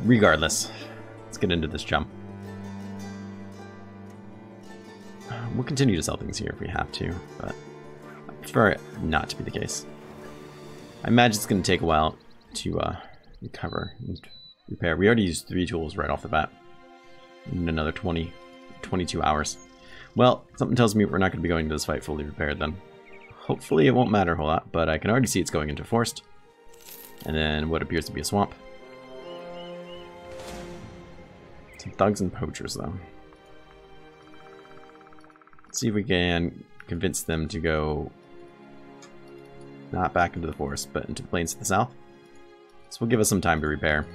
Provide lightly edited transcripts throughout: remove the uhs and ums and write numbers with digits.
Regardless, let's get into this jump. We'll continue to sell things here if we have to, but I prefer it not to be the case. I imagine it's going to take a while to recover and repair. We already used 3 tools right off the bat. In another 22 hours. Well, something tells me we're not going to be going to this fight fully repaired then. Hopefully it won't matter a whole lot, but I can already see it's going into forest. And then what appears to be a swamp. Some thugs and poachers though. Let's see if we can convince them to go not back into the forest, but into the plains to the south. This will give us some time to repair.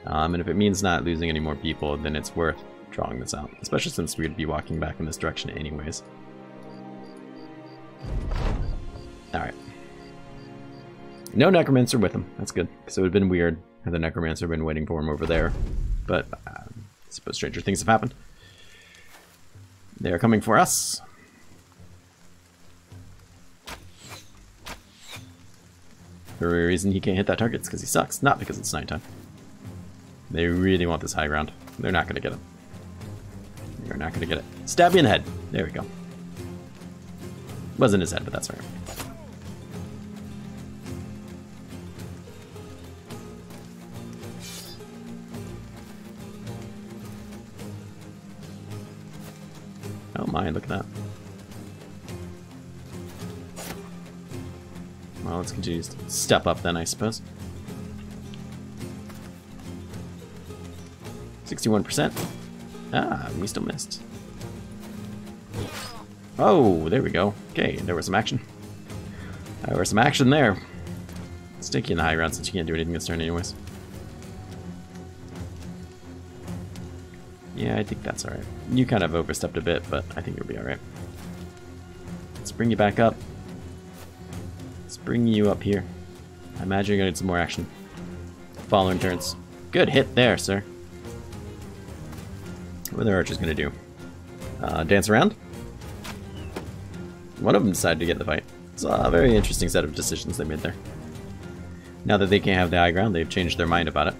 And if it means not losing any more people, then it's worth drawing this out. Especially since we'd be walking back in this direction anyways. Alright. No necromancer with him. That's good. Because it would have been weird had the necromancer been waiting for him over there. But I suppose stranger things have happened. They are coming for us. The reason he can't hit that target is because he sucks, not because it's nighttime. They really want this high ground. They're not going to get it. They're not going to get it. Stab you in the head. There we go. Wasn't his head, but that's all right. Oh my, look at that. Well, let's continue to step up then, I suppose. 61%. Ah, we still missed. Oh, there we go. Okay, there was some action. There was some action there. Let's take you in the high ground since you can't do anything this turn anyways. Yeah, I think that's alright. You kind of overstepped a bit, but I think you'll be alright. Let's bring you back up. Let's bring you up here. I imagine you're going to get some more action. Following turns. Good hit there, sir. What are the archers going to do? Dance around? One of them decided to get in the fight. It's a very interesting set of decisions they made there. Now that they can't have the high ground, they've changed their mind about it.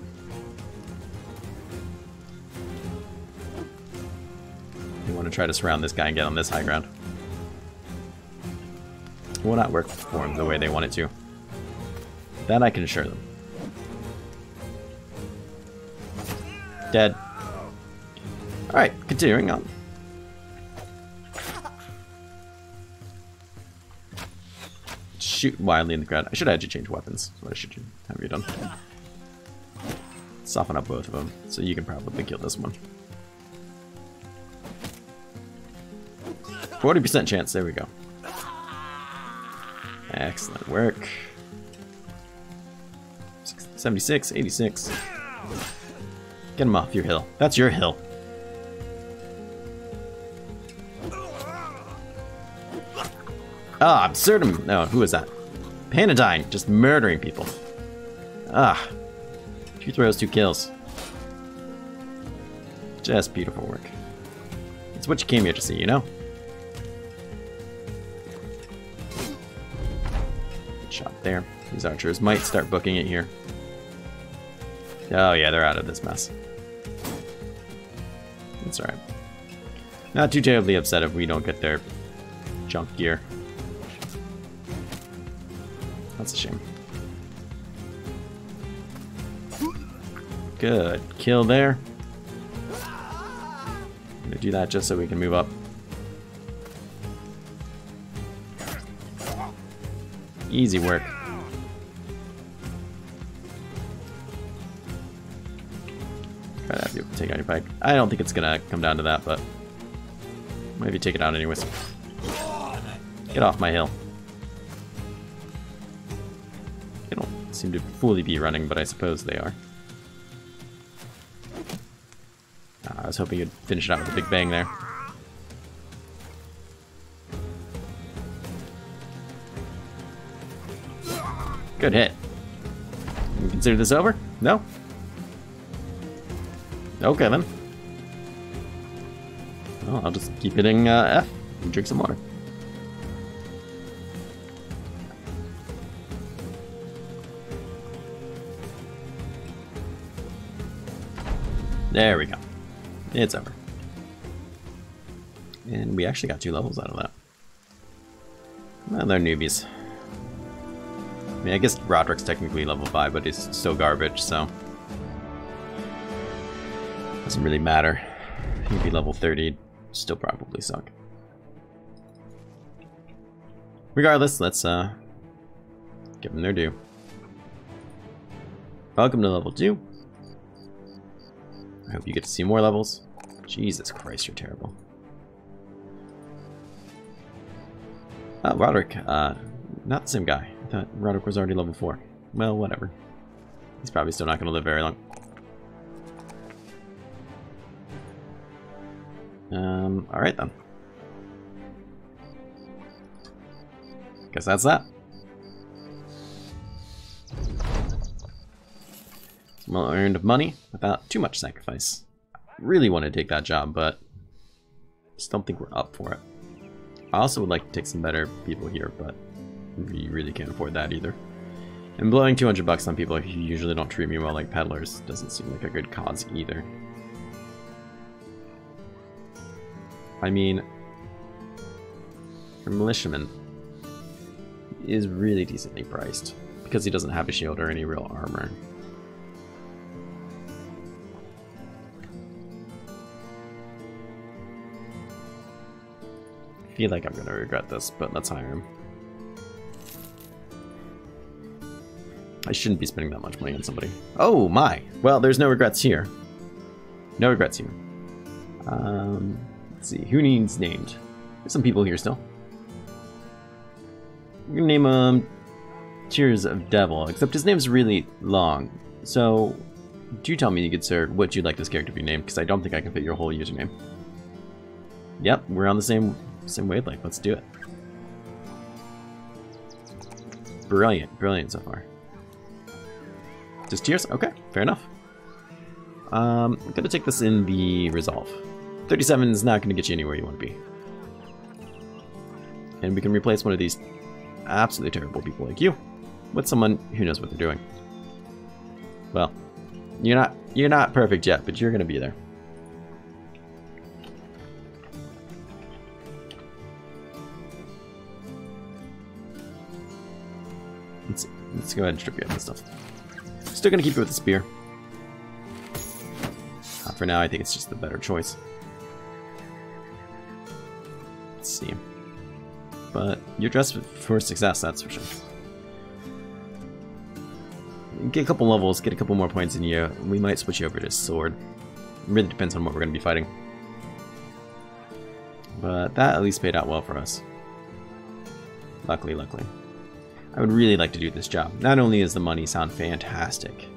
They want to try to surround this guy and get on this high ground. It will not work for them the way they want it to. That I can assure them. Dead. Alright, continuing on. Shoot wildly in the crowd. I should have had you change weapons. That's what I should have you done. Soften up both of them, so you can probably kill this one. 40% chance, there we go. Excellent work. 76, 86. Get him off your hill. That's your hill. Ah, Absurdum. No, who is that? Panadine, just murdering people. Ah. 2 throws, 2 kills. Just beautiful work. It's what you came here to see, you know? Good shot there. These archers might start booking it here. Oh yeah, they're out of this mess. That's alright. Not too terribly upset if we don't get their junk gear. That's a shame. Good. Kill there. I'm gonna do that just so we can move up. Easy work. Try to have you take out your pike. I don't think it's gonna come down to that, but maybe take it out anyways. Get off my hill. They don't seem to fully be running, but I suppose they are. I was hoping you'd finish it out with a big bang there. Good hit. Can we consider this over? No? Okay then. Well, I'll just keep hitting F and drink some water. There we go. It's over. And we actually got 2 levels out of that. Well, they're newbies. I mean, I guess Roderick's technically level 5, but he's still garbage, so... doesn't really matter. He'd be level 30, still probably suck. Regardless, let's give them their due. Welcome to level 2. I hope you get to see more levels. Jesus Christ, you're terrible. Roderick, not the same guy. I thought Roderick was already level 4. Well, whatever. He's probably still not going to live very long. Alright then. Guess that's that. Some well-earned money without too much sacrifice. I really want to take that job, but I just don't think we're up for it. I also would like to take some better people here, but we really can't afford that either. And blowing 200 bucks on people who usually don't treat me well like peddlers doesn't seem like a good cause either. I mean, your militiaman is really decently priced because he doesn't have a shield or any real armor. I feel like I'm gonna regret this, but let's hire him. I shouldn't be spending that much money on somebody. Oh my! Well, there's no regrets here. No regrets here. Let's see, who needs named? There's some people here still. We're gonna name him Tears of Devil, except his name's really long. So, do tell me, good sir, what you'd like this character to be named, because I don't think I can fit your whole username. Yep, we're on the same wavelength. Let's do it. Brilliant, brilliant so far. Just Tears? Okay, fair enough. I'm gonna take this in the resolve. 37 is not gonna get you anywhere you want to be. And we can replace one of these absolutely terrible people like you with someone who knows what they're doing. Well, you're not perfect yet, but you're gonna be there. Let's go ahead and strip you of this stuff. Still gonna keep you with the spear. For now, I think it's just the better choice. Let's see. But you're dressed for success, that's for sure. Get a couple levels, get a couple more points in you. We might switch you over to sword. It really depends on what we're going to be fighting. But that at least paid out well for us. Luckily, luckily. I would really like to do this job. Not only does the money sound fantastic,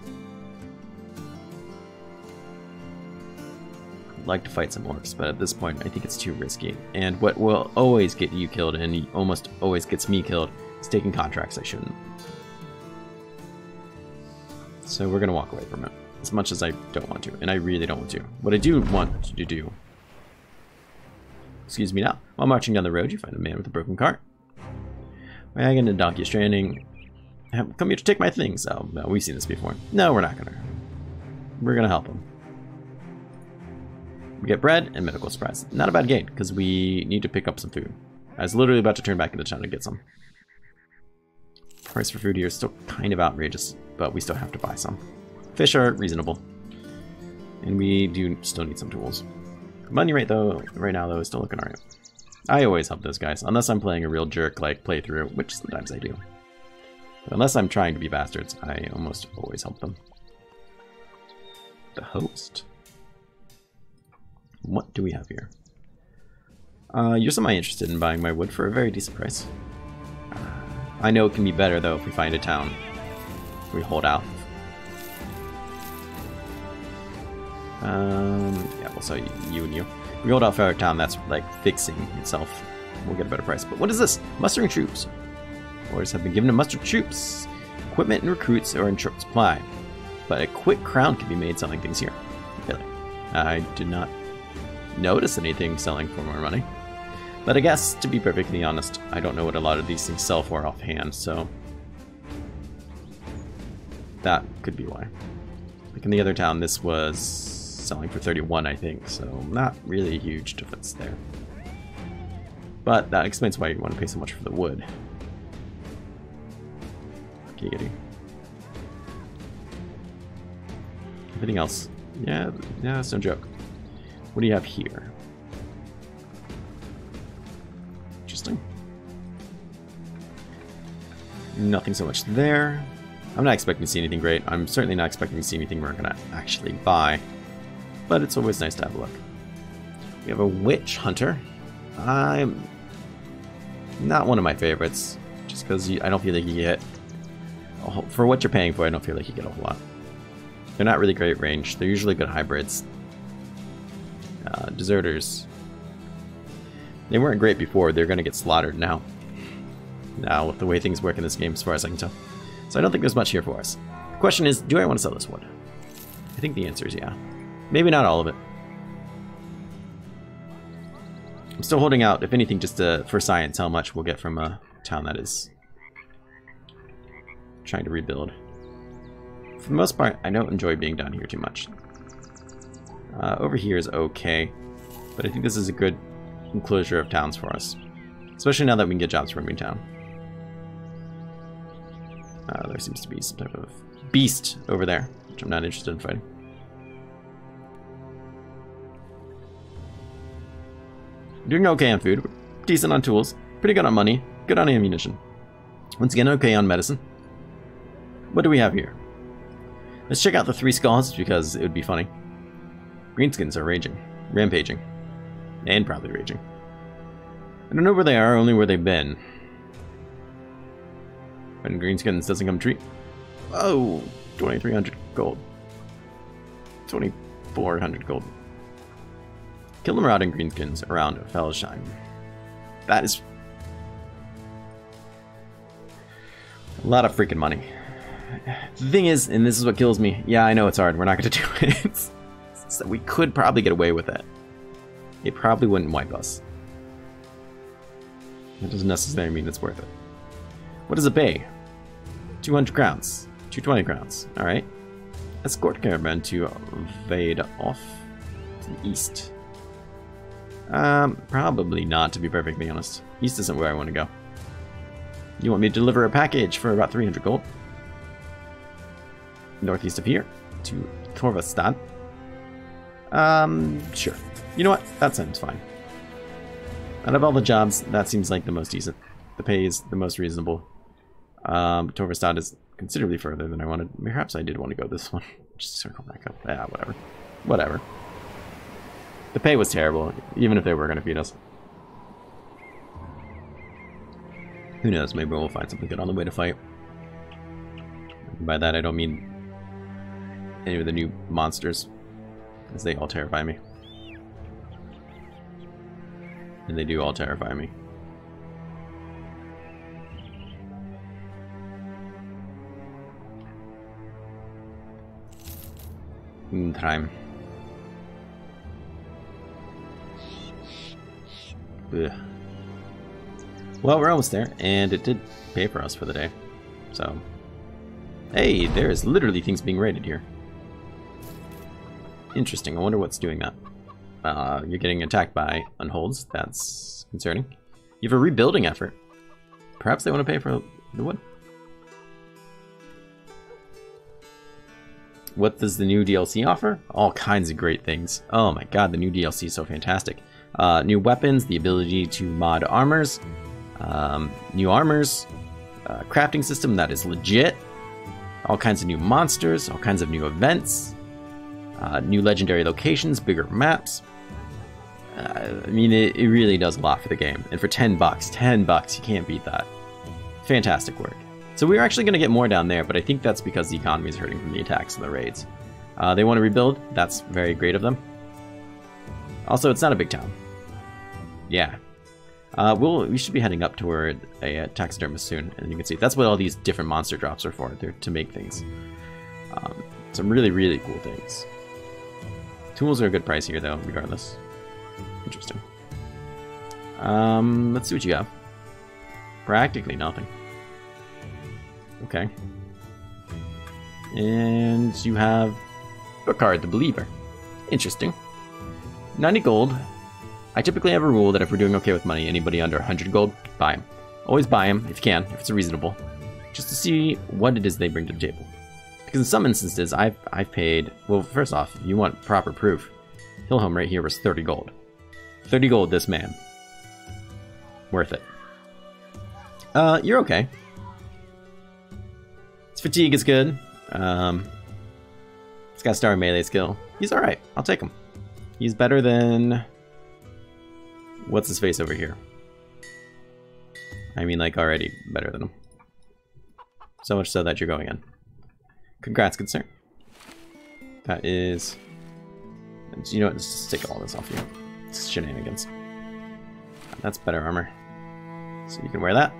I'd like to fight some orcs, but at this point I think it's too risky. And what will always get you killed, and almost always gets me killed, is taking contracts I shouldn't. So we're going to walk away from it, as much as I don't want to, and I really don't want to. What I do want to do... Excuse me now. While marching down the road, you find a man with a broken cart. Wagon and donkey stranding. Come here to take my things. Oh, no, we've seen this before. No, we're not gonna. We're gonna help him. We get bread and medical supplies. Not a bad gain, because we need to pick up some food. I was literally about to turn back into town to get some. Price for food here is still kind of outrageous, but we still have to buy some. Fish are reasonable. And we do still need some tools. Money rate, though, right now, though, is still looking alright. I always help those guys, unless I'm playing a real jerk-like playthrough, which sometimes I do. But unless I'm trying to be bastards, I almost always help them. The host. What do we have here? You're semi-interested in buying my wood for a very decent price. I know it can be better, though, if we find a town. We hold out. Yeah, we'll sell you and you. We hold out for our town that's like fixing itself. We'll get a better price. But what is this? Mustering troops. Orders have been given to muster troops. Equipment and recruits are in short supply. But a quick crown can be made selling things here. Really? I did not notice anything selling for more money. But I guess, to be perfectly honest, I don't know what a lot of these things sell for offhand, so... that could be why. Like in the other town, this was selling for 31, I think, so not really a huge difference there. But that explains why you want to pay so much for the wood. Giggity. Everything else? Yeah, that's no joke. What do you have here? Interesting. Nothing so much there. I'm not expecting to see anything great. I'm certainly not expecting to see anything we're gonna actually buy. But it's always nice to have a look. We have a witch hunter. I'm not one of my favorites, just because I don't feel like you get for what you're paying for. I don't feel like you get a whole lot. They're not really great range. They're usually good hybrids. Deserters. They weren't great before. They're going to get slaughtered now. Now, with the way things work in this game, as far as I can tell. So I don't think there's much here for us. The question is, do I want to sell this wood? I think the answer is yeah. Maybe not all of it. I'm still holding out, if anything, just for science, how much we'll get from a town that is trying to rebuild. For the most part, I don't enjoy being down here too much. Over here is okay, but I think this is a good enclosure of towns for us. Especially now that we can get jobs from every town. There seems to be some type of beast over there, which I'm not interested in fighting. Doing okay on food, decent on tools, pretty good on money, good on ammunition. Once again, okay on medicine. What do we have here? Let's check out the 3 skulls because it would be funny. Greenskins are rampaging, and probably raging. I don't know where they are, only where they've been. When Greenskins doesn't come treat. Oh, 2,300 gold. 2,400 gold. Kill the marauding Greenskins around Felsheim. That is a lot of freaking money. The thing is, and this is what kills me. Yeah, I know it's hard. We're not going to do it. So we could probably get away with it. It probably wouldn't wipe us. That doesn't necessarily mean it's worth it. What does it pay? 200 crowns. 220 crowns. Alright. Escort caravan to Vade off to the east. Probably not, to be perfectly honest. East isn't where I want to go. You want me to deliver a package for about 300 gold? Northeast of here to Torvastad. Sure. You know what? That sounds fine. Out of all the jobs, that seems like the most decent. The pay is the most reasonable. Torvastad is considerably further than I wanted. Perhaps I did want to go this one. Just circle back up. Yeah, whatever. Whatever. The pay was terrible, even if they were going to feed us. Who knows? Maybe we'll find something good on the way to fight. By that, I don't mean any of the new monsters, as they all terrify me. And they do all terrify me. Time. Ugh. Well, we're almost there, and it did pay for us for the day. So, hey, there's literally things being raided here. Interesting. I wonder what's doing that. You're getting attacked by unholds. That's concerning. You have a rebuilding effort. Perhaps they want to pay for the wood. What does the new DLC offer? All kinds of great things. Oh my god, the new DLC is so fantastic. New weapons, the ability to mod armors, new armors, crafting system that is legit, all kinds of new monsters, all kinds of new events, new legendary locations, bigger maps. I mean, it really does a lot for the game. And for 10 bucks, you can't beat that. Fantastic work. So we're actually going to get more down there, but I think that's because the economy is hurting from the attacks and the raids. They want to rebuild. That's very great of them. Also, it's not a big town. Yeah. We should be heading up toward a taxidermist soon, and you can see that's what all these different monster drops are for. They're to make things. Some really, really cool things. Tools are a good price here, though, regardless. Interesting. Let's see what you have. Practically nothing. Okay. And you have a card, the Believer. Interesting. 90 gold. I typically have a rule that if we're doing okay with money, anybody under 100 gold, buy them. Always buy them if you can, if it's reasonable, just to see what it is they bring to the table. Because in some instances, I've paid, well, first off, if you want proper proof, Hillhome right here was 30 gold. 30 gold, this man. Worth it. You're okay. His fatigue is good. He's got a star melee skill. He's alright. I'll take him. He's better than... What's his face over here? I mean, like, already better than him. So much so that you're going in. Congrats, good sir. That is... You know what? Let's just take all this off you. It's shenanigans. That's better armor. So you can wear that,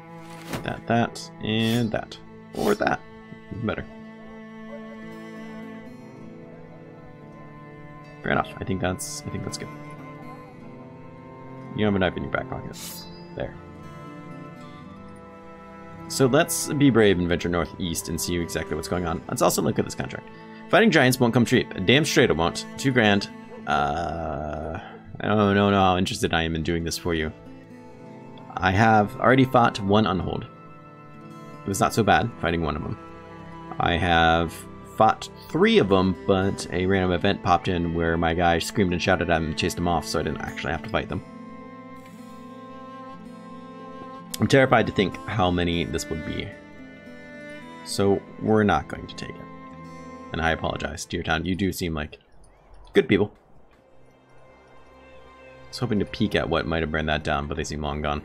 that, and that. Or that. Even better. Fair enough. I think that's good. You have a knife in your back pocket. There. So let's be brave and venture northeast and see exactly what's going on. Let's also look at this contract. Fighting giants won't come cheap. Damn straight it won't. 2 grand. I don't know how interested I am in doing this for you. I have already fought 1 unhold. It was not so bad fighting 1 of them. I have fought 3 of them, but a random event popped in where my guy screamed and shouted at him and chased him off, so I didn't actually have to fight them. I'm terrified to think how many this would be. So we're not going to take it. And I apologize to your town. You do seem like good people. I was hoping to peek at what might have burned that down, but they seem long gone.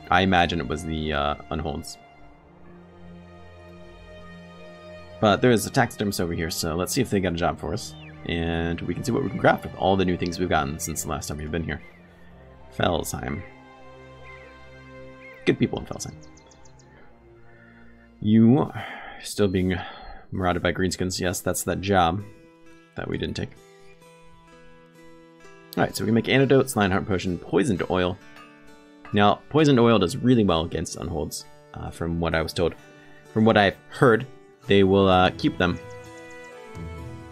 I imagine it was the unholds. But there is a taxidermist over here, so let's see if they got a job for us. And we can see what we can craft with all the new things we've gotten since the last time we've been here. Felsheim. Good people in Felsheim. You are still being marauded by greenskins. Yes, that's that job that we didn't take. Alright, so we can make antidotes, Lionheart potion, poisoned oil. Now, poisoned oil does really well against unholds, from what I was told. From what I've heard, they will keep them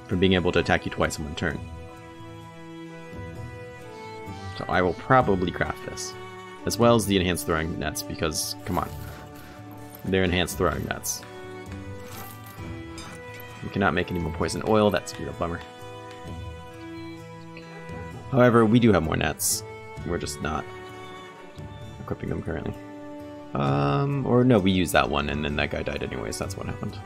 from being able to attack you twice in 1 turn. So I will probably craft this. As well as the enhanced throwing nets, because, come on. They're enhanced throwing nets. We cannot make any more poison oil, that's a real bummer. However, we do have more nets. We're just not equipping them currently. Or no, we used that one and then that guy died anyways, that's what happened.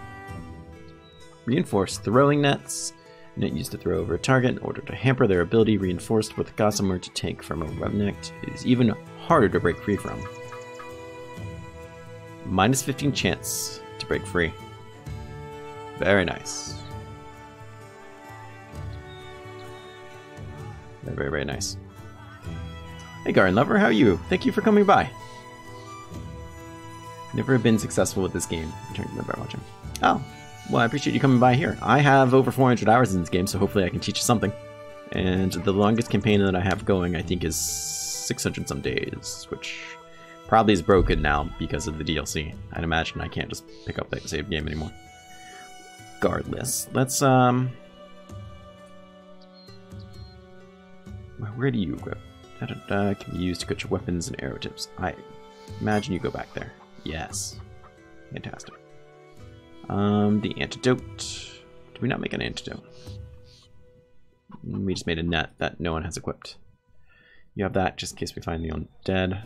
Reinforced throwing nets. Net used to throw over a target in order to hamper their ability. Reinforced with gossamer to take from a revenant is even harder to break free from. Minus 15 chance to break free. Very nice. Very, very, very nice. Hey Garden Lover, how are you? Thank you for coming by. Never been successful with this game. I'm trying to remember watching. Oh, well, I appreciate you coming by here. I have over 400 hours in this game, so hopefully I can teach you something. And the longest campaign that I have going, I think, is 600 some days, which probably is broken now because of the DLC. I'd imagine I can't just pick up that save game anymore. Regardless, let's where do you equip? Can be used to cut your weapons and arrow tips. I imagine you go back there. Yes. Fantastic. The antidote. Did we not make an antidote? We just made a net that no one has equipped. You have that just in case we find the undead.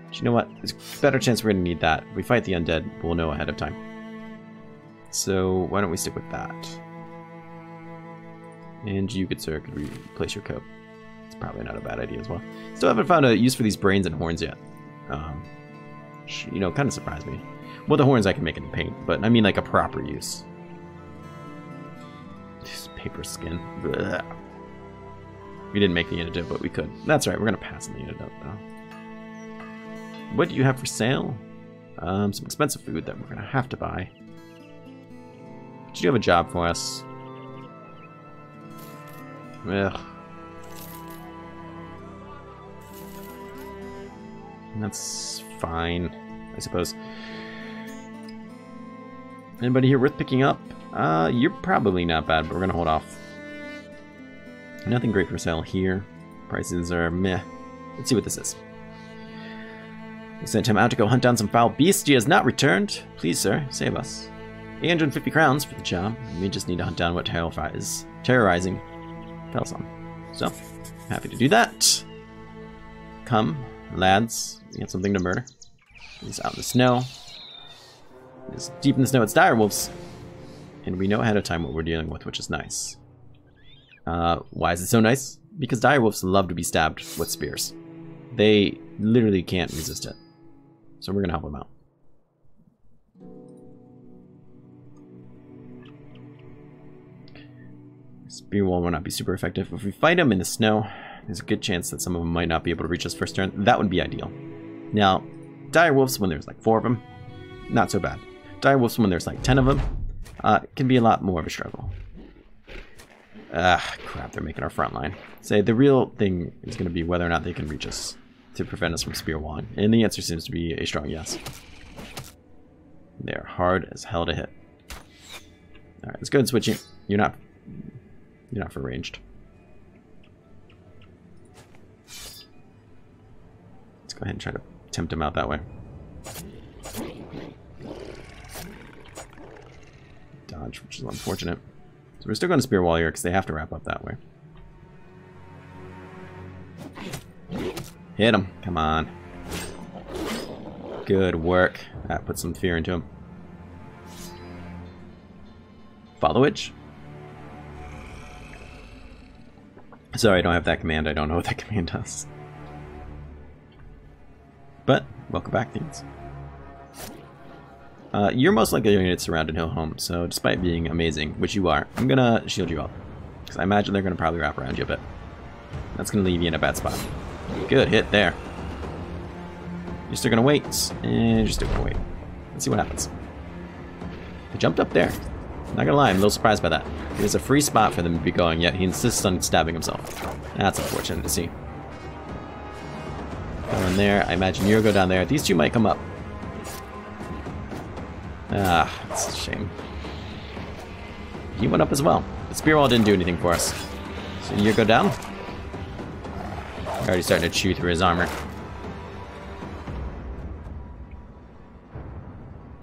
But you know what? There's a better chance we're going to need that. If we fight the undead, we'll know ahead of time. So why don't we stick with that? And you, good sir, could replace your coat. It's probably not a bad idea as well. Still haven't found a use for these brains and horns yet. You know, kind of surprised me. Well, the horns I can make into paint, but I mean like a proper use. Just paper skin. Blech. We didn't make the antidote, but we could. That's right, we're gonna pass on the antidote though. What do you have for sale? Some expensive food that we're gonna have to buy. Did you have a job for us? Ugh. That's fine, I suppose. Anybody here worth picking up? You're probably not bad, but we're gonna hold off. Nothing great for sale here. Prices are meh. Let's see what this is. We sent him out to go hunt down some foul beasts. He has not returned. Please, sir, save us. 850 crowns for the job. We just need to hunt down what terrifies, terrorizing fearsome. So, happy to do that. Come, lads. We have something to murder. He's out in the snow. It's deep in the snow. It's direwolves. And we know ahead of time what we're dealing with, which is nice. Why is it so nice? Because direwolves love to be stabbed with spears. They literally can't resist it. So we're going to help them out. Spear wall will not be super effective. If we fight them in the snow, there's a good chance that some of them might not be able to reach us first turn. That would be ideal. Now, direwolves, when there's like 4 of them, not so bad. Direwolves, when there's like 10 of them, can be a lot more of a struggle. Crap, they're making our front line. Say, the real thing is going to be whether or not they can reach us to prevent us from spear walling. And the answer seems to be a strong yes. They're hard as hell to hit. Alright, let's go ahead and switch you. You're not for ranged. Let's go ahead and try to tempt him out that way. Dodge, which is unfortunate. So we're still going to spear wall here because they have to wrap up that way. Hit him. Come on. Good work. That put some fear into him. Followage. Sorry, I don't have that command. I don't know what that command does. But, welcome back, teens. You're most likely going to get surrounded hill home, so despite being amazing, which you are, I'm going to shield you up. Because I imagine they're going to probably wrap around you a bit. That's going to leave you in a bad spot. Good hit there. You're still going to wait, and you're still going to wait. Let's see what happens. They jumped up there. Not gonna lie, I'm a little surprised by that. There's a free spot for them to be going, yet he insists on stabbing himself. That's unfortunate to see. Go in there. I imagine you'll go down there. These two might come up. Ah, that's a shame. He went up as well. The spear wall didn't do anything for us. So you go down. Already starting to chew through his armor.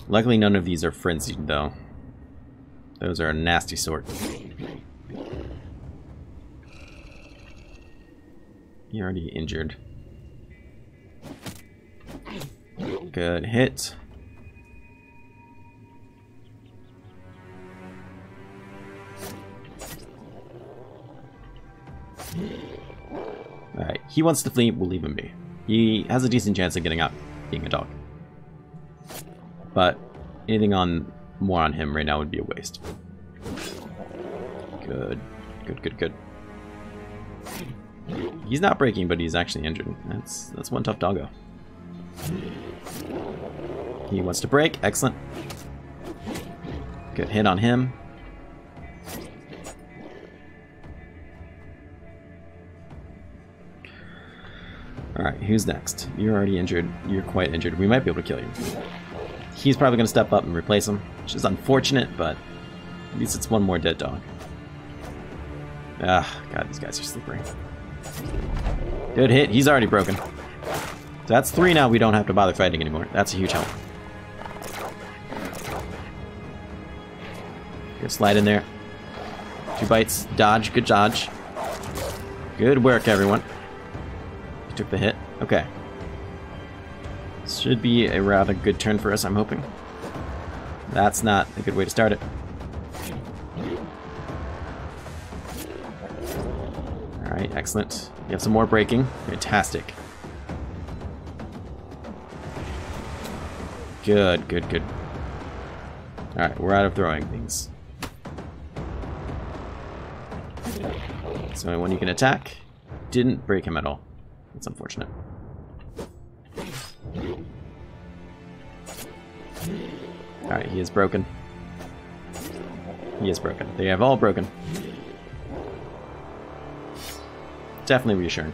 Luckily, none of these are frenzied, though. Those are a nasty sort. You're already injured. Good hit. Alright, he wants to flee, we'll leave him be. He has a decent chance of getting out being a dog. But anything more on him right now would be a waste. Good. Good. He's not breaking, but he's actually injured. That's one tough doggo. He wants to break. Excellent. Good hit on him. Alright, who's next? You're already injured. You're quite injured. We might be able to kill you. He's probably going to step up and replace him, which is unfortunate, but at least it's one more dead dog. Ah, God, these guys are slippery. Good hit. He's already broken. So that's 3 now. We don't have to bother fighting anymore. That's a huge help. Good slide in there. 2 bites. Dodge. Good dodge. Good work, everyone. You took the hit. Okay. Should be a rather good turn for us, I'm hoping. That's not a good way to start it. Alright, excellent. You have some more breaking. Fantastic. Good. Alright, we're out of throwing things. So when you can attack, didn't break him at all. That's unfortunate. Alright, he is broken. He is broken. They have all broken. Definitely reassuring.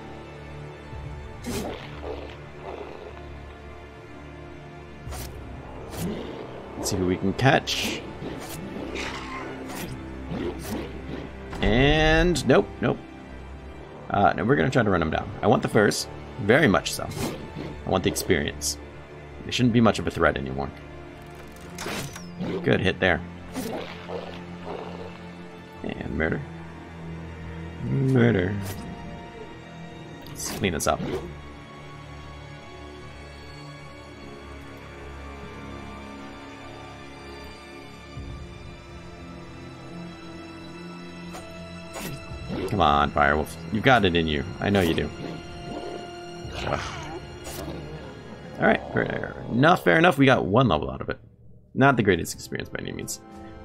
Let's see who we can catch. And nope, nope. No, we're gonna try to run them down. I want the furs, very much so. I want the experience. They shouldn't be much of a threat anymore. Good hit there. And murder. Murder. Let's clean this up. Come on, Firewolf. You've got it in you. I know you do. Alright, fair enough. We got 1 level out of it. Not the greatest experience by any means.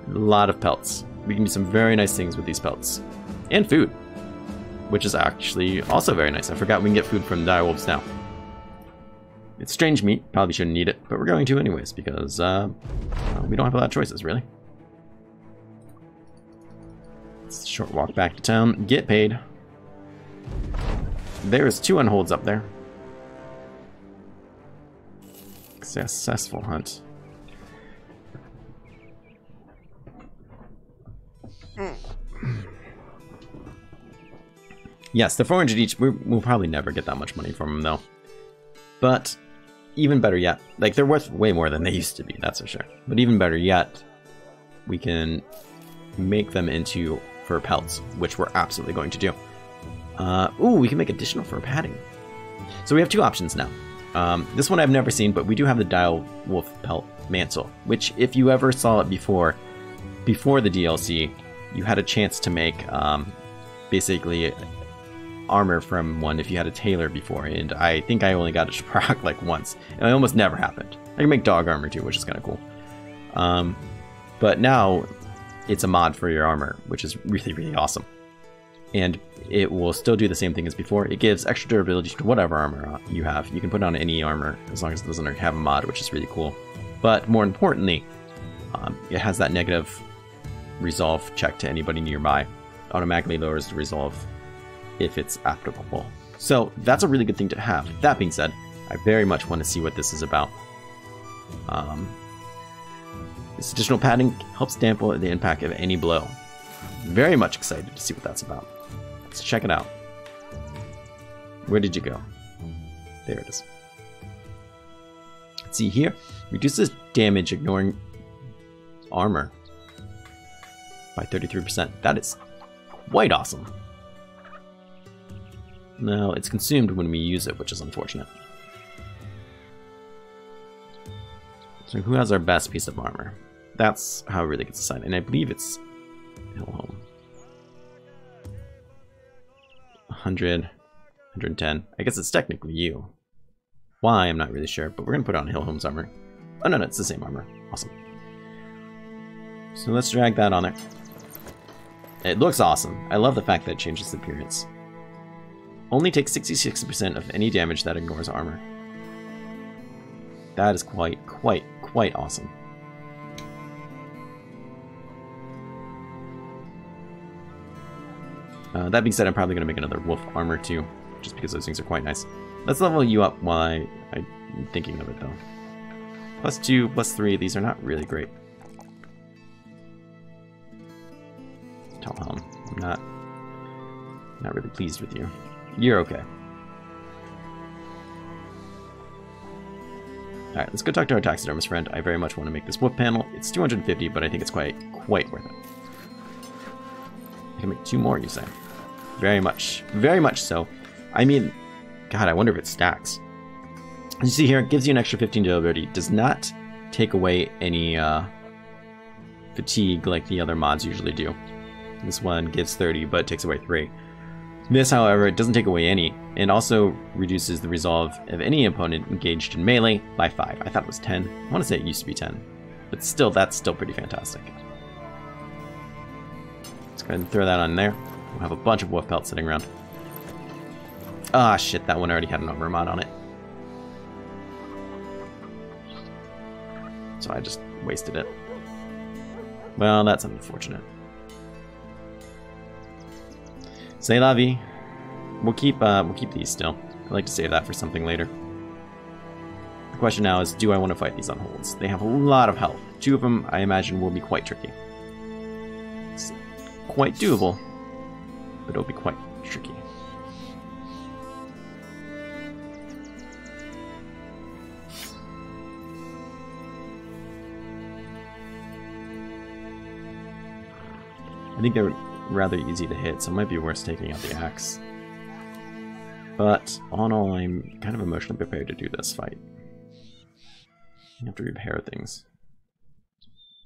A lot of pelts. We can do some very nice things with these pelts. And food. Which is actually also very nice. I forgot we can get food from the direwolves now. It's strange meat. Probably shouldn't eat it, but we're going to anyways because we don't have a lot of choices, really. It's a short walk back to town. Get paid. There's 2 unholds up there. Successful hunt. Yes, the 400 each. We'll probably never get that much money from them, though. But even better yet, like they're worth way more than they used to be. That's for sure. But even better yet, we can make them into fur pelts, which we're absolutely going to do. Ooh, we can make additional fur padding. So we have 2 options now. This one I've never seen, but we do have the dire wolf pelt mantle, which if you ever saw it before the DLC, you had a chance to make basically armor from one if you had a tailor before, and I think I only got it to proc like once, and it almost never happened. I can make dog armor too, which is kind of cool. But now it's a mod for your armor, which is really, really awesome. And it will still do the same thing as before. It gives extra durability to whatever armor you have. You can put on any armor as long as it doesn't have a mod, which is really cool. But more importantly, it has that negative resolve check to anybody nearby. Automatically lowers the resolve if it's applicable. So that's a really good thing to have. That being said, I very much want to see what this is about. This additional padding helps dampen the impact of any blow. Very much excited to see what that's about. Let's check it out. Where did you go? There it is. Let's see here. Reduces damage ignoring armor by 33%. That is quite awesome. No, it's consumed when we use it, which is unfortunate. So who has our best piece of armor? That's how it really gets decided. And I believe it's Hillhome. 100, 110. I guess it's technically you. Why, I'm not really sure, but we're going to put on Hillhome's armor. Oh, no, it's the same armor. Awesome. So let's drag that on there. It looks awesome. I love the fact that it changes the appearance. Only takes 66% of any damage that ignores armor. That is quite awesome. That being said, I'm probably going to make another wolf armor too, just because those things are quite nice. Let's level you up while I'm thinking of it though. +2, +3, these are not really great. Talhelm, I'm not really pleased with you. You're okay. Alright, let's go talk to our taxidermist friend. I very much want to make this wolf panel. It's 250, but I think it's quite worth it. I can make 2 more, you say? Very much so. I mean, God, I wonder if it stacks. As you see here, it gives you an extra 15 durability. Does not take away any fatigue like the other mods usually do. This one gives 30, but it takes away 3. This, however, it doesn't take away any, and also reduces the resolve of any opponent engaged in melee by 5. I thought it was 10. I want to say it used to be 10, but still, that's still pretty fantastic. Let's go ahead and throw that on there. We'll have a bunch of wolf pelts sitting around. Ah, shit, that one already had an armor mod on it. So I just wasted it. Well, that's unfortunate. C'est la vie. We'll keep these still. I'd like to save that for something later. The question now is, do I want to fight these on holds? They have a lot of health. 2 of them, I imagine, will be quite tricky. It's quite doable, but it'll be quite tricky. I think they're rather easy to hit, so it might be worth taking out the axe. But, all in all, I'm kind of emotionally prepared to do this fight. I have to repair things.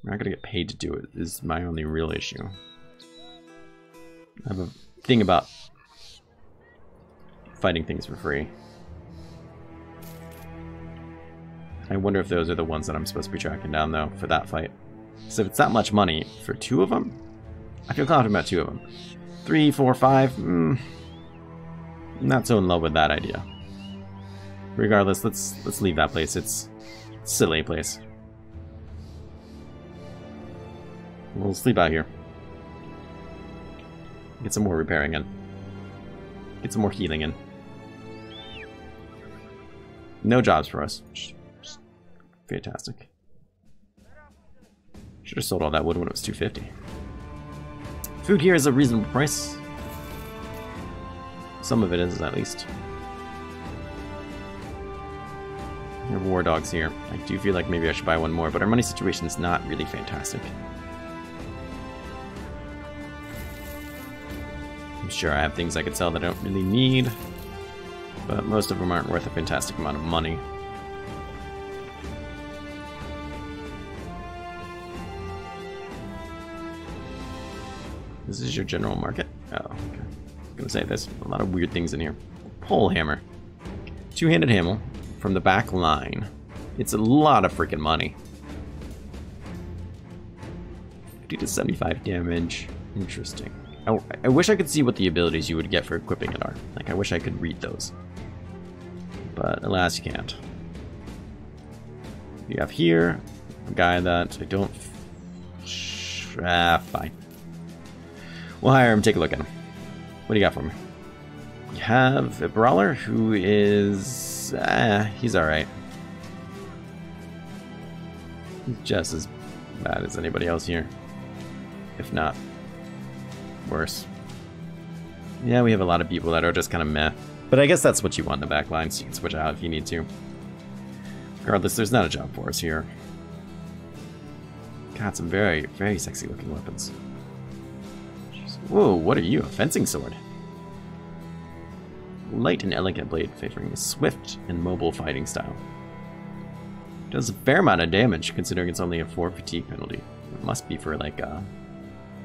I'm not going to get paid to do it, is my only real issue. I have a thing about fighting things for free. I wonder if those are the ones that I'm supposed to be tracking down, though, for that fight. So if it's that much money for 2 of them, I feel confident about 2 of them. 3, 4, 5, not so in love with that idea. Regardless, let's leave that place. It's a silly place. We'll sleep out here. Get some more repairing in. Get some more healing in. No jobs for us. Fantastic. Should have sold all that wood when it was $250. Food here is a reasonable price. Some of it is, at least. There are war dogs here. I do feel like maybe I should buy one more, but our money situation is not really fantastic. I'm sure I have things I could sell that I don't really need, but most of them aren't worth a fantastic amount of money. This is your general market? Oh, okay. I was gonna say, there's a lot of weird things in here. Pole hammer. 2-handed hammer from the back line. It's a lot of freaking money. 50 to 75 damage. Interesting. I wish I could see what the abilities you would get for equipping it are. Like, I wish I could read those. But alas, you can't. You have here a guy that I don't... fine. We'll hire him, take a look at him. What do you got for me? You have a brawler who is... he's alright. He's just as bad as anybody else here. If not worse. Yeah, we have a lot of people that are just kind of meh. But I guess that's what you want in the back line, so you can switch out if you need to. Regardless, there's not a job for us here. Got some very, very sexy looking weapons. Whoa, what are you? A fencing sword? Light and elegant blade favoring a swift and mobile fighting style. Does a fair amount of damage considering it's only a 4 fatigue penalty. It must be for like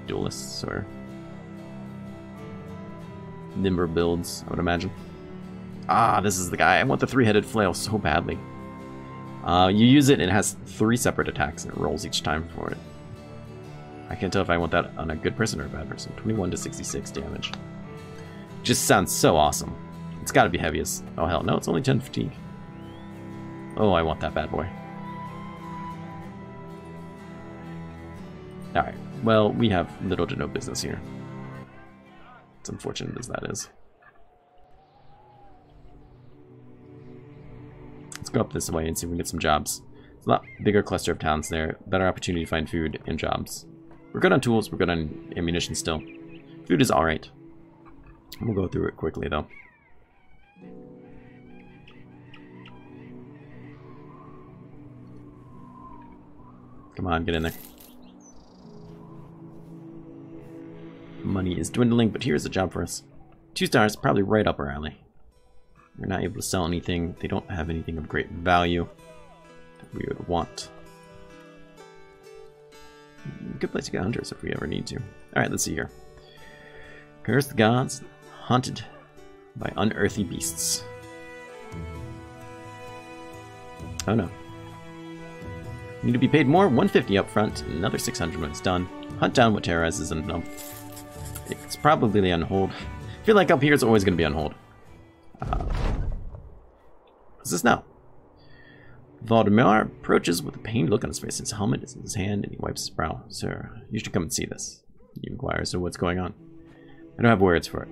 duelists or nimber builds, I would imagine. Ah, this is the guy. I want the 3-headed flail so badly. You use it, and it has 3 separate attacks, and it rolls each time for it. I can't tell if I want that on a good person or a bad person. 21 to 66 damage. Just sounds so awesome. It's got to be heavy as... oh, hell, no, it's only 10 fatigue. Oh, I want that bad boy. Alright, well, we have little to no business here. It's unfortunate as that is. Let's go up this way and see if we can get some jobs. It's a lot bigger cluster of towns there. Better opportunity to find food and jobs. We're good on tools, we're good on ammunition still. Food is alright. We'll go through it quickly though. Come on, get in there. Money is dwindling, but here's a job for us. 2 stars, probably right up our alley. We're not able to sell anything. They don't have anything of great value that we would want. Good place to get hunters if we ever need to. Alright, let's see here. Curse the gods, haunted by unearthly beasts. Oh no. Need to be paid more, 150 up front, another 600 when it's done. Hunt down what terrorizes them. No. It's probably on hold. I feel like up here it's always going to be on hold. What's this now? Valdemar approaches with a pained look on his face. His helmet is in his hand and he wipes his brow. Sir, you should come and see this. He inquires, so what's going on? I don't have words for it.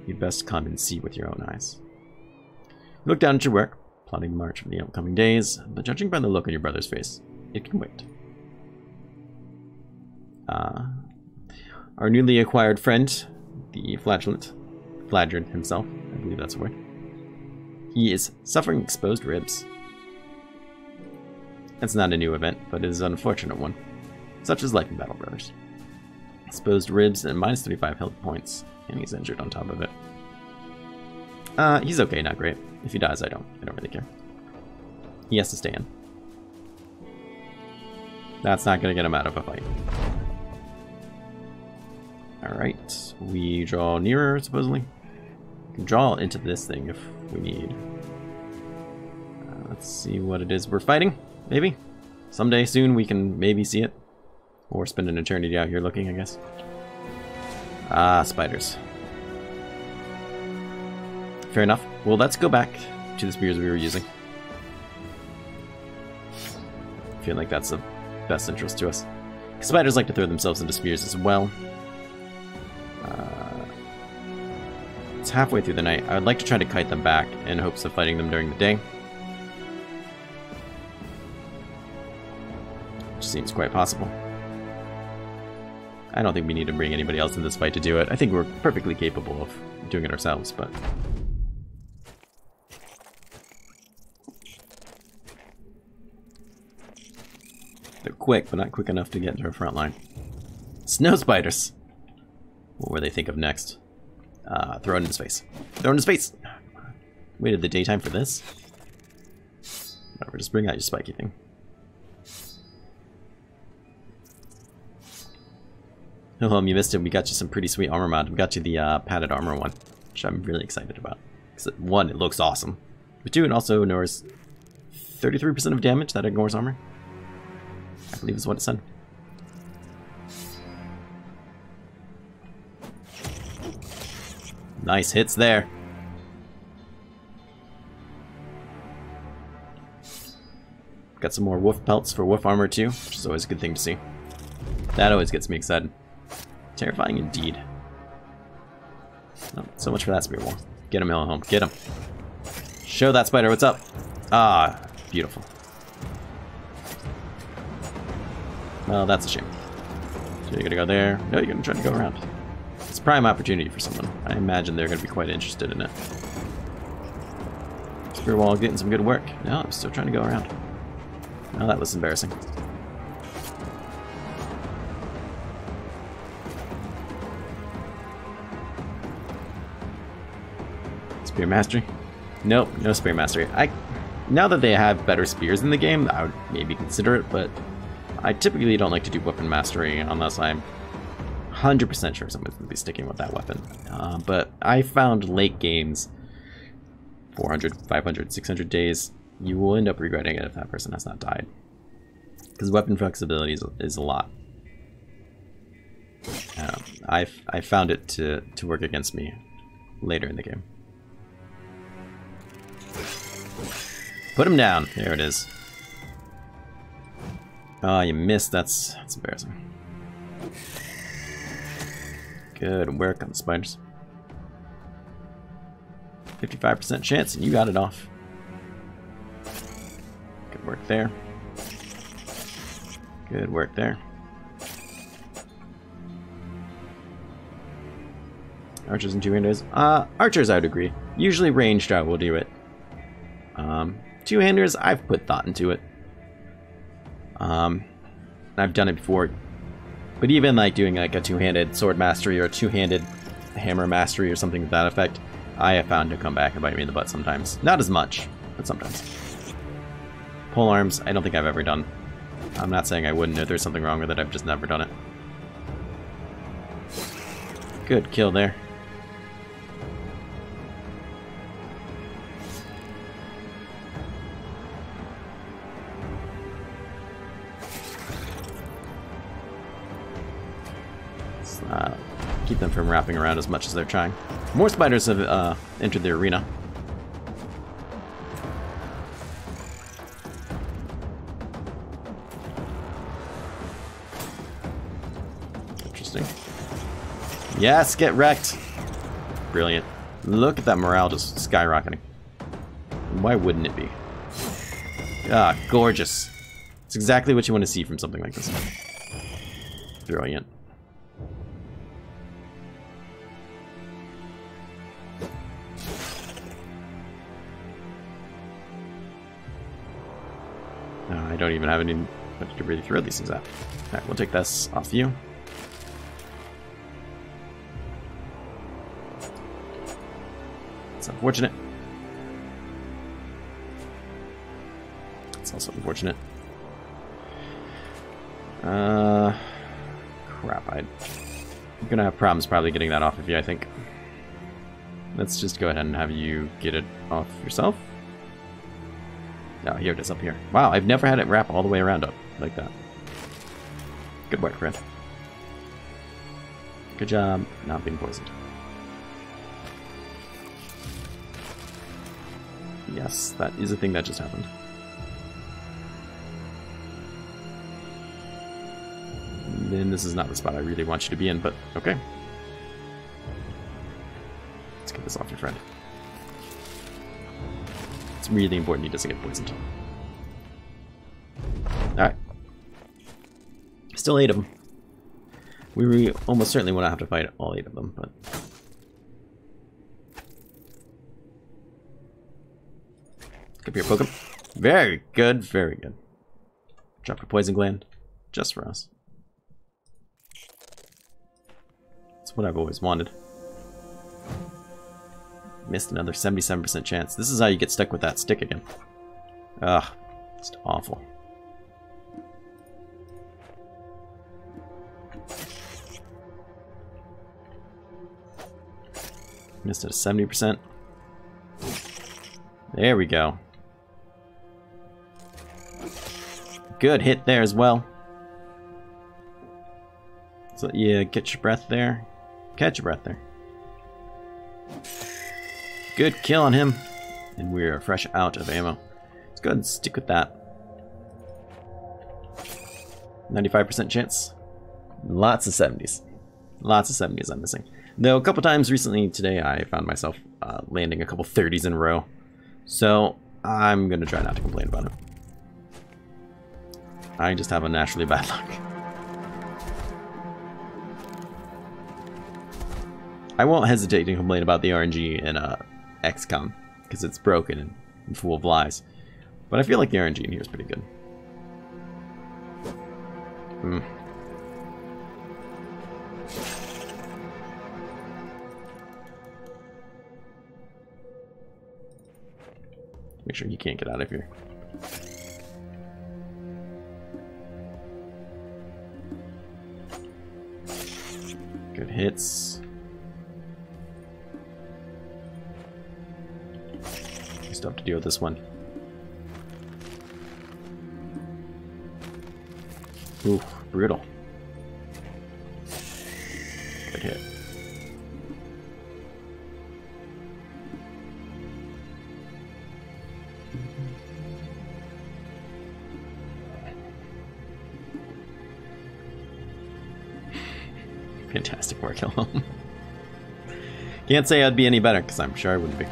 You'd best come and see with your own eyes. You look down at your work, plotting march for the upcoming days, but judging by the look on your brother's face, it can wait. Our newly acquired friend, the flagellant himself, I believe that's a word. He is suffering exposed ribs. That's not a new event, but it is an unfortunate one. Such is life in battle, brothers. Exposed ribs and minus 35 health points, and he's injured on top of it. He's okay, not great. If he dies, I don't really care. He has to stay in. That's not gonna get him out of a fight. Alright, we draw nearer, supposedly. We can draw into this thing if we need. Let's see what it is we're fighting, maybe? Someday soon we can maybe see it. Or spend an eternity out here looking, I guess. Ah, spiders. Fair enough. Well, let's go back to the spears we were using. I feel like that's of best interest to us. Spiders like to throw themselves into spears as well. It's halfway through the night. I would like to try to kite them back in hopes of fighting them during the day. Which seems quite possible. I don't think we need to bring anybody else in this fight to do it. I think we're perfectly capable of doing it ourselves, but... They're quick, but not quick enough to get into our front line. Snow spiders! What will they think of next? Throw it in his face. Throw it in his face! Waited the daytime for this? Whatever, just bring out your spiky thing. Oh, you missed it. We got you some pretty sweet armor mod. We got you the padded armor one, which I'm really excited about. Because one, it looks awesome. But two, it also ignores 33% of damage that ignores armor. I believe is what it said. Nice hits there. Got some more wolf pelts for wolf armor too, which is always a good thing to see. That always gets me excited. Terrifying indeed. Oh, so much for that spear wall. Get him, Home. Get him. Show that spider what's up. Ah, beautiful. Well, that's a shame. So you're gonna go there. No, you're gonna try to go around. It's a prime opportunity for someone. I imagine they're gonna be quite interested in it. Spear wall getting some good work. No, I'm still trying to go around. Well, that was embarrassing. Spear mastery? Nope, no spear mastery. Now that they have better spears in the game, I would maybe consider it, but I typically don't like to do weapon mastery unless I'm 100% sure someone's going to be sticking with that weapon. But I found late games, 400, 500, 600 days, you will end up regretting it if that person has not died. Because weapon flexibility is a lot. I found it to work against me later in the game. Put him down. There it is. Oh, you missed. That's embarrassing. Good work on the spiders. 55% chance, and you got it off. Good work there. Good work there. Archers and two-handers. Archers, I would agree. Usually ranged, I will do it. Two-handers, I've put thought into it. I've done it before. But even like doing like a two-handed sword mastery or a two-handed hammer mastery or something to that effect, I have found to come back and bite me in the butt sometimes. Not as much, but sometimes. Pole arms, I don't think I've ever done. I'm not saying I wouldn't if there's something wrong with it, I've just never done it. Good kill there. Keep them from wrapping around as much as they're trying. More spiders have entered the arena. Interesting. Yes, get wrecked. Brilliant. Look at that morale just skyrocketing. Why wouldn't it be? Ah, gorgeous. It's exactly what you want to see from something like this. Brilliant. I don't even have any to really throw these things at. Alright, we'll take this off you. It's unfortunate. It's also unfortunate. Crap, I'm gonna have problems probably getting that off of you, I think. Let's just go ahead and have you get it off yourself. Oh, here it is up here. Wow, I've never had it wrap all the way around up like that. Good work, friend. Good job not being poisoned. Yes, that is a thing that just happened. And then this is not the spot I really want you to be in, but okay. Let's get this off your friend. It's really important he doesn't get poisoned. Alright. Still 8 of them. We almost certainly won't have to fight all 8 of them, but... Come here, poke him. Very good, very good. Drop a poison gland. Just for us. That's what I've always wanted. Missed another 77% chance. This is how you get stuck with that stick again. Ugh, it's awful. Missed it a 70%. There we go. Good hit there as well. So yeah, get your breath there. Catch your breath there. Good kill on him. And we're fresh out of ammo. Let's go ahead and stick with that. 95% chance. Lots of 70s. Lots of 70s I'm missing. Though a couple times recently today I found myself landing a couple 30s in a row. So I'm going to try not to complain about it. I just have a naturally bad luck. I won't hesitate to complain about the RNG in XCOM, because it's broken and full of lies. But I feel like the RNG in here is pretty good. Make sure you can't get out of here. Good hits. Still have to deal with this one. Ooh, brutal. Good hit. Fantastic work, hello. Can't say I'd be any better, because I'm sure I wouldn't be.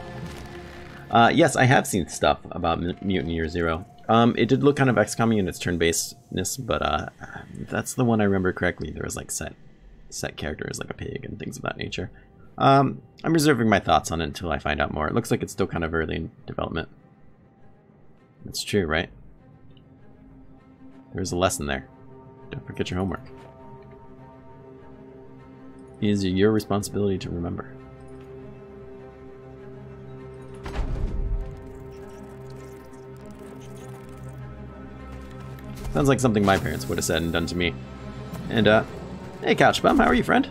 Yes, I have seen stuff about Mutant Year Zero. It did look kind of XCOM-y in its turn-basedness, but if that's the one I remember correctly, there was like set characters like a pig and things of that nature. I'm reserving my thoughts on it until I find out more. It looks like it's still kind of early in development. That's true, right? There's a lesson there. Don't forget your homework. It is your responsibility to remember. Sounds like something my parents would have said and done to me. And, hey, Couch Bum, how are you, friend?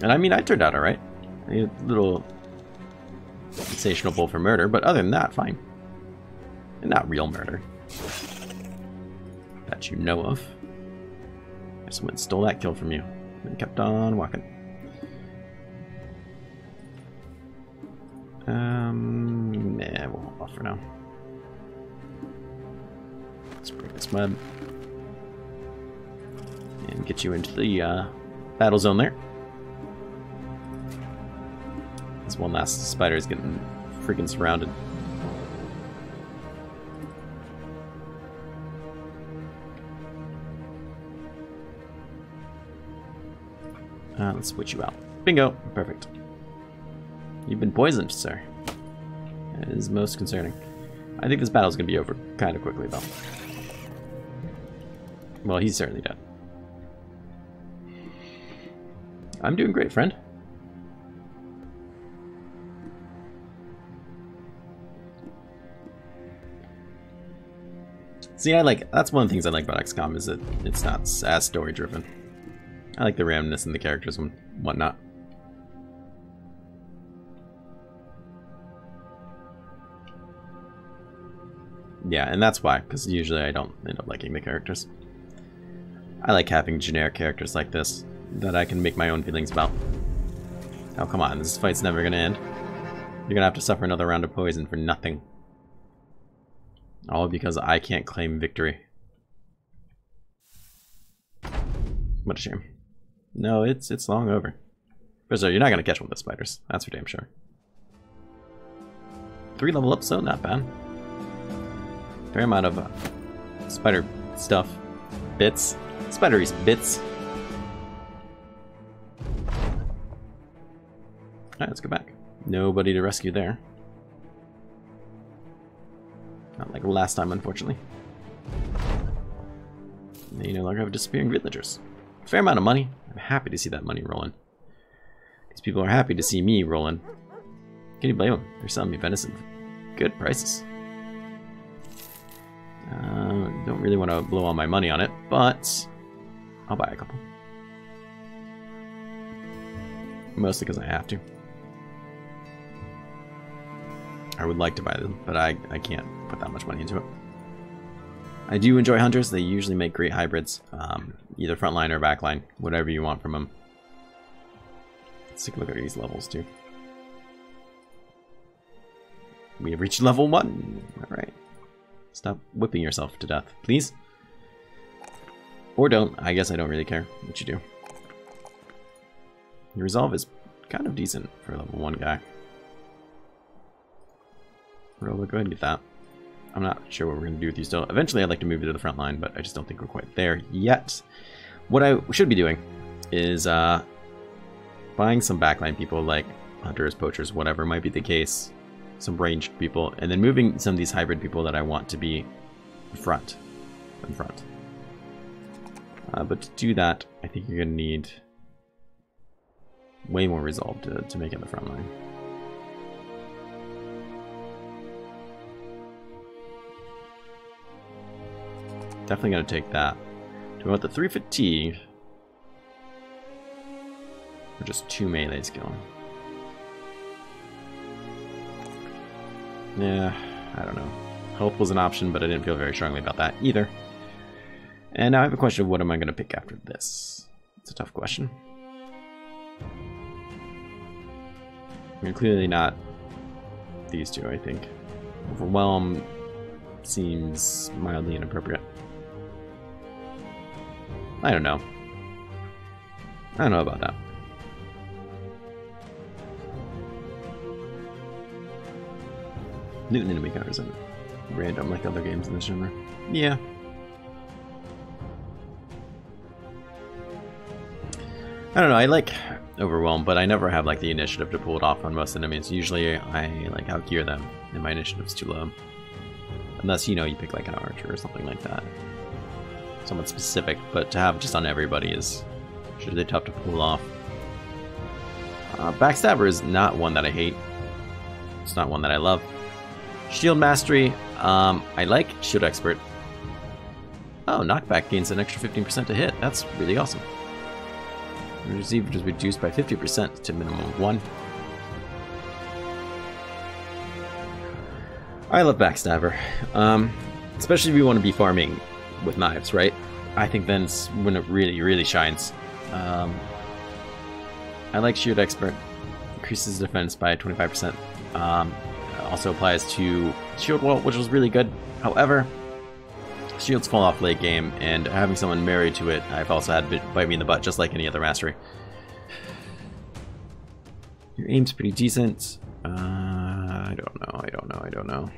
And I mean, I turned out alright. A little sensational for murder, but other than that, fine. And not real murder. That you know of. I just went and stole that kill from you. And kept on walking. Yeah, we'll hold off for now. Let's break this mud. And get you into the battle zone there. This one last spider is getting freaking surrounded. Let's switch you out. Bingo! Perfect. You've been poisoned, sir. That is most concerning. I think this battle's gonna be over kind of quickly, though. Well, he's certainly dead. I'm doing great, friend. See, that's one of the things I like about XCOM is that it's not as story driven. I like the randomness in the characters and whatnot. Yeah, and that's why, because usually I don't end up liking the characters. I like having generic characters like this that I can make my own feelings about. Oh, come on, this fight's never gonna end. You're gonna have to suffer another round of poison for nothing. All because I can't claim victory. What a shame. No, it's long over. But so you're not gonna catch one of the spiders. That's for damn sure. 3 level up, so not bad. Fair amount of spider stuff. Bits. Spidery's bits. Alright, let's go back. Nobody to rescue there. Not like last time, unfortunately. They no longer have disappearing villagers. Fair amount of money. I'm happy to see that money rolling. These people are happy to see me rolling. Can you blame them? They're selling me venison for good prices. Don't really want to blow all my money on it, but I'll buy a couple. Mostly because I have to. I would like to buy them, but I can't put that much money into it. I do enjoy hunters. They usually make great hybrids. Either frontline or backline. Whatever you want from them. Let's take a look at these levels too. We have reached level 1. Alright. Stop whipping yourself to death, please. Or don't. I guess I don't really care what you do. Your resolve is kind of decent for a level 1 guy. We'll go ahead and get that. I'm not sure what we're going to do with you still. Eventually I'd like to move you to the front line, but I just don't think we're quite there yet. What I should be doing is buying some backline people like hunters, poachers, whatever might be the case. Some ranged people, and then moving some of these hybrid people that I want to be in front. But to do that, I think you're going to need way more resolve to make it in the front line. Definitely going to take that. Do we want the 3 fatigue? Or just 2 melee skill? Yeah, I don't know. Health was an option, but I didn't feel very strongly about that either. And now I have a question of what am I going to pick after this? It's a tough question. I mean, clearly not these two, I think. Overwhelm seems mildly inappropriate. I don't know. I don't know about that. New enemy counters isn't random like other games in this genre. Yeah. I don't know, I like Overwhelm, but I never have like the initiative to pull it off on most enemies. Usually I like outgear them and my initiative's too low. Unless, you know, you pick like an archer or something like that. Somewhat specific, but to have just on everybody is really tough to pull off. Backstabber is not one that I hate. It's not one that I love. Shield Mastery, I like Shield Expert. Oh, knockback gains an extra 15% to hit. That's really awesome. Receiver is reduced by 50% to minimum of 1. I love Backstabber. Especially if you want to be farming with knives, right? I think then it's when it really, really shines. I like Shield Expert. Increases defense by 25%. Also applies to Shield Wall, which was really good. However, shields fall off late game, and having someone married to it, I've also had it bite me in the butt, just like any other mastery. Your aim's pretty decent. I don't know.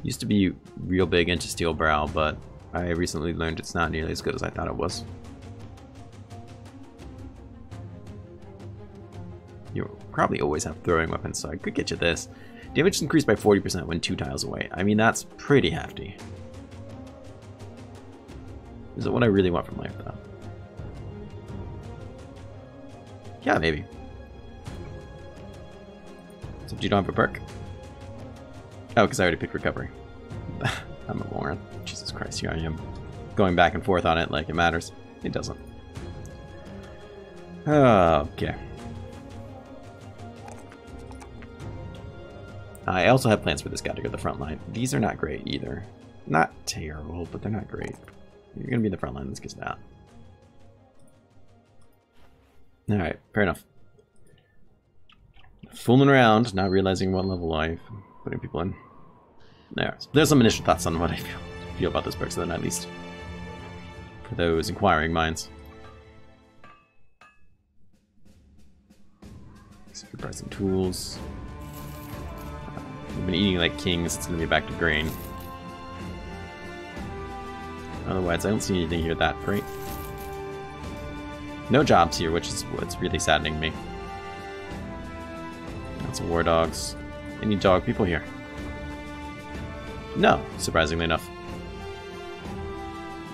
Used to be real big into Steel Brow, but I recently learned it's not nearly as good as I thought it was. You probably always have throwing weapons, so I could get you this. Damage is increased by 40% when 2 tiles away. I mean, that's pretty hefty. Is it what I really want from life, though? Yeah, maybe. Except you don't have a perk. Oh, because I already picked recovery. I'm a moron. Jesus Christ, here I am. Going back and forth on it like it matters. It doesn't. Okay. I also have plans for this guy to go to the front line. These are not great either. Not terrible, but they're not great. You're going to be in the front line. Let's get to that. Alright, fair enough. Fooling around, not realizing what level I'm putting people in. There's some initial thoughts on what I feel about this perk, so then at least for those inquiring minds. So we buy some tools. We've been eating like kings, it's going to be back to grain. Otherwise, I don't see anything here that great. No jobs here, which is what's really saddening me. Lots of wardogs. Any dog people here? No, surprisingly enough.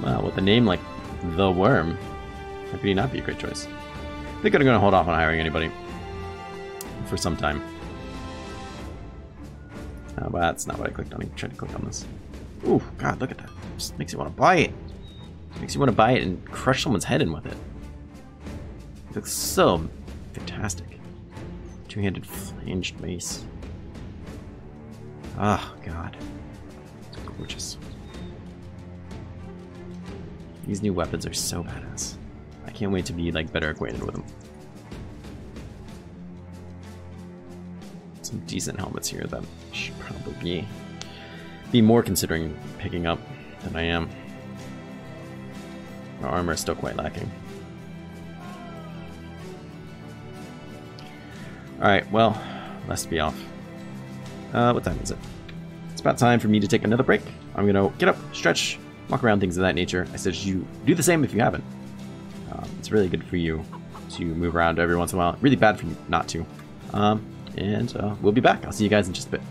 Wow, with a name like The Worm, how could he not be a great choice? I think I'm going to hold off on hiring anybody for some time. Oh, but that's not what I clicked on. I tried to click on this. Ooh, God, look at that. It just makes you want to buy it. It makes you want to buy it and crush someone's head in with it. It looks so fantastic. Two-handed flanged mace. Oh, God. It's gorgeous. These new weapons are so badass. I can't wait to be like better acquainted with them. Some decent helmets here that I should probably be more considering picking up than I am. Our armor is still quite lacking. Alright, well, let's be off. What time is it? It's about time for me to take another break. I'm gonna get up, stretch, walk around, things of that nature. I suggest you do the same if you haven't. It's really good for you to move around every once in a while. Really bad for you not to. And we'll be back. I'll see you guys in just a bit.